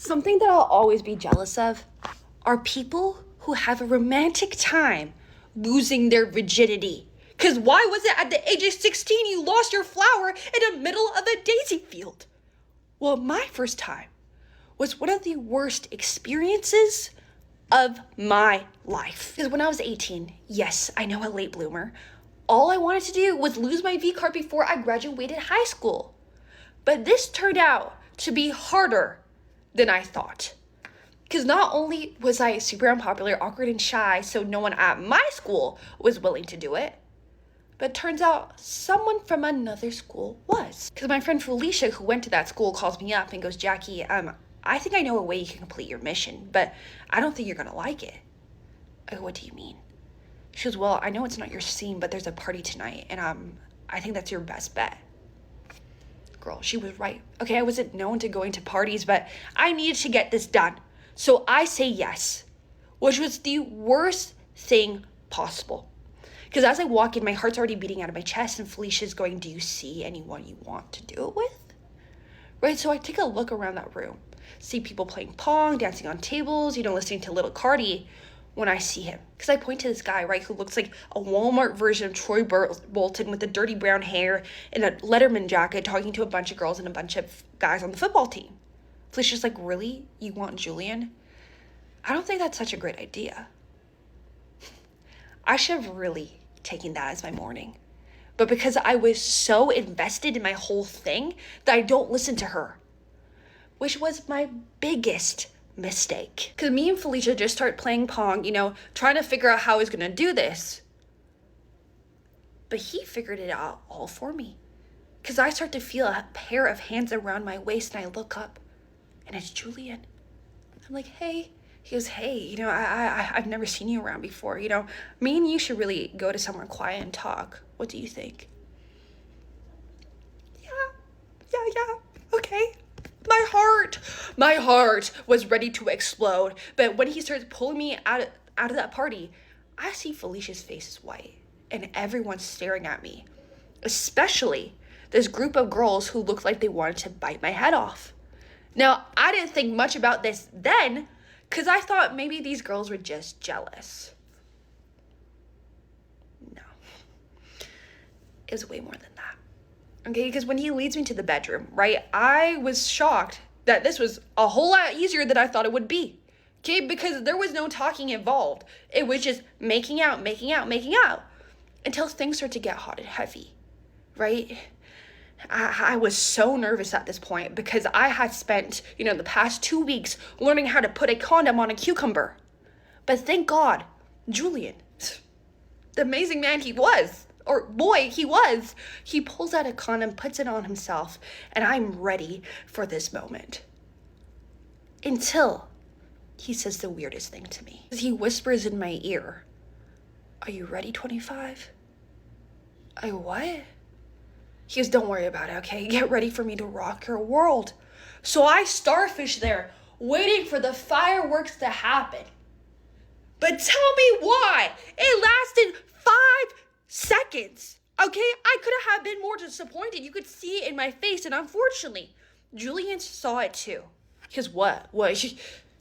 Something that I'll always be jealous of are people who have a romantic time losing their virginity. Because why was it at the age of 16 you lost your flower in the middle of a daisy field? Well, my first time was one of the worst experiences of my life. Because when I was 18, yes, I know, a late bloomer, all I wanted to do was lose my V card before I graduated high school. But this turned out to be harder than I thought. Because not only was I super unpopular, awkward, and shy, so no one at my school was willing to do it, but turns out someone from another school was. Because my friend Felicia, who went to that school, calls me up and goes, Jackie, I think I know a way you can complete your mission, but I don't think you're gonna like it. I go, what do you mean? She goes, well, I know it's not your scene, but there's a party tonight, and I think that's your best bet. Girl, she was right. Okay, I wasn't known to going to parties, but I needed to get this done. So I say yes, which was the worst thing possible. Because as I walk in, my heart's already beating out of my chest, and Felicia's going, do you see anyone you want to do it with? Right, so I take a look around that room, see people playing pong, dancing on tables, listening to Little Cardi, when I see him. Because I point to this guy, right, who looks like a Walmart version of Troy Bolton with the dirty brown hair and a Letterman jacket, talking to a bunch of girls and a bunch of guys on the football team. Felicia's like, really? You want Julian? I don't think that's such a great idea. I should have really taken that as my morning. But because I was so invested in my whole thing that I don't listen to her, which was my biggest mistake. Because me and Felicia just start playing pong, trying to figure out how he's gonna do this. But he figured it out all for me. Because I start to feel a pair of hands around my waist, and I look up, and it's Julian. I'm like, hey. He goes, hey, I've never seen you around before. Me and you should really go to somewhere quiet and talk. What do you think? Yeah, okay. My heart was ready to explode. But when he starts pulling me out of that party, I see Felicia's face is white, and everyone's staring at me, especially this group of girls who looked like they wanted to bite my head off. Now, I didn't think much about this then, because I thought maybe these girls were just jealous. No. It was way more than that. Okay, because when he leads me to the bedroom, right, I was shocked that this was a whole lot easier than I thought it would be. Okay, because there was no talking involved. It was just making out, until things start to get hot and heavy, right? I was so nervous at this point because I had spent, the past 2 weeks learning how to put a condom on a cucumber. But thank God, Julian, the amazing man he was, or boy he was, he pulls out a condom, puts it on himself, and I'm ready for this moment. Until he says the weirdest thing to me. He whispers in my ear, are you ready, 25? I go, what? He goes, don't worry about it, okay? Get ready for me to rock your world. So I starfish there, waiting for the fireworks to happen. But tell me why. It lasted 5 seconds, okay? I could have been more disappointed. You could see it in my face, and unfortunately, Julian saw it too. He goes, what?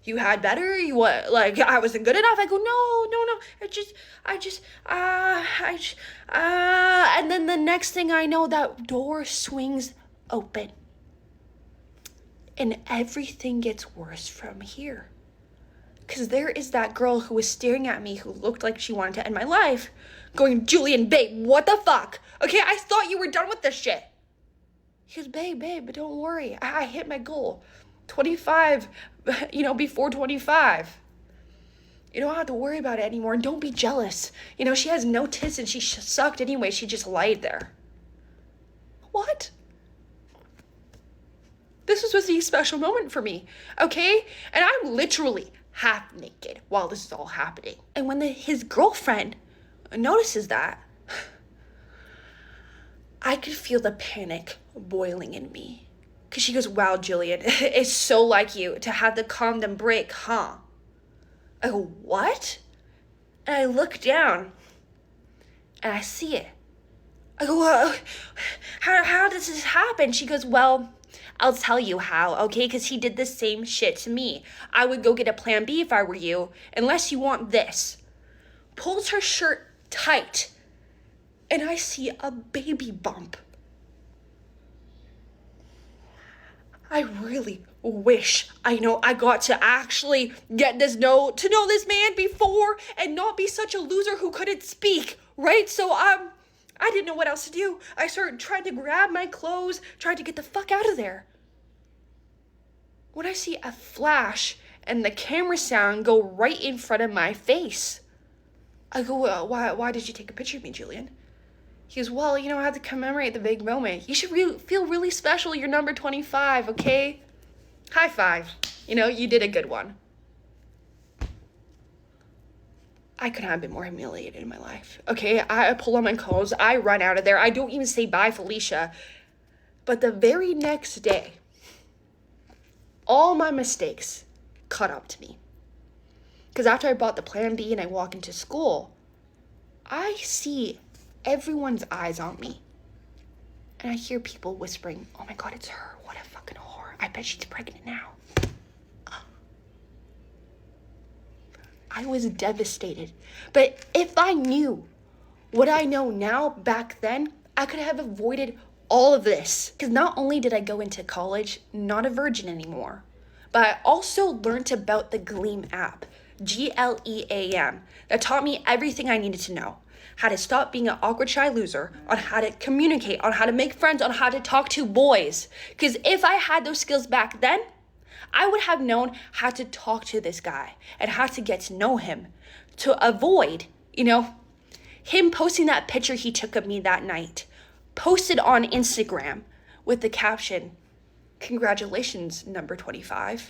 You had better? You what? Like, I wasn't good enough? I go, no. And then the next thing I know, that door swings open. And everything gets worse from here. Because there is that girl who was staring at me, who looked like she wanted to end my life, going, Julian, babe, what the fuck? Okay, I thought you were done with this shit. He goes, babe, but don't worry. I hit my goal. 25, before 25. You don't have to worry about it anymore, and don't be jealous. She has no tits and she sucked anyway. She just laid there. What? This was a special moment for me, okay? And I'm literally half naked while this is all happening. And when his girlfriend notices that, I could feel the panic boiling in me. Because she goes, wow, Julian, it's so like you to have the condom break, huh? I go, what? And I look down, and I see it. I go, how does this happen? She goes, well, I'll tell you how, okay? Because he did the same shit to me. I would go get a plan B if I were you, unless you want this. Pulls her shirt tight, and I see a baby bump. I really wish I got to actually get to know this man before and not be such a loser who couldn't speak, right? So I didn't know what else to do. I started trying to grab my clothes, tried to get the fuck out of there. When I see a flash and the camera sound go right in front of my face, I go, why did you take a picture of me, Julian? He goes, well, I have to commemorate the big moment. You should feel really special. You're number 25, okay? High five. You did a good one. I could not have been more humiliated in my life, okay? I pull on my clothes. I run out of there. I don't even say bye, Felicia. But the very next day, all my mistakes caught up to me. Because after I bought the plan B and I walk into school, I see everyone's eyes on me. And I hear people whispering, oh my God, it's her. What a fucking whore. I bet she's pregnant now. I was devastated. But if I knew what I know now back then, I could have avoided all of this. Because not only did I go into college not a virgin anymore, but I also learned about the Gleam app, Gleam, that taught me everything I needed to know. How to stop being an awkward, shy loser, on how to communicate, on how to make friends, on how to talk to boys. Because if I had those skills back then, I would have known how to talk to this guy and how to get to know him to avoid, him posting that picture he took of me that night, posted on Instagram with the caption, congratulations, number 25.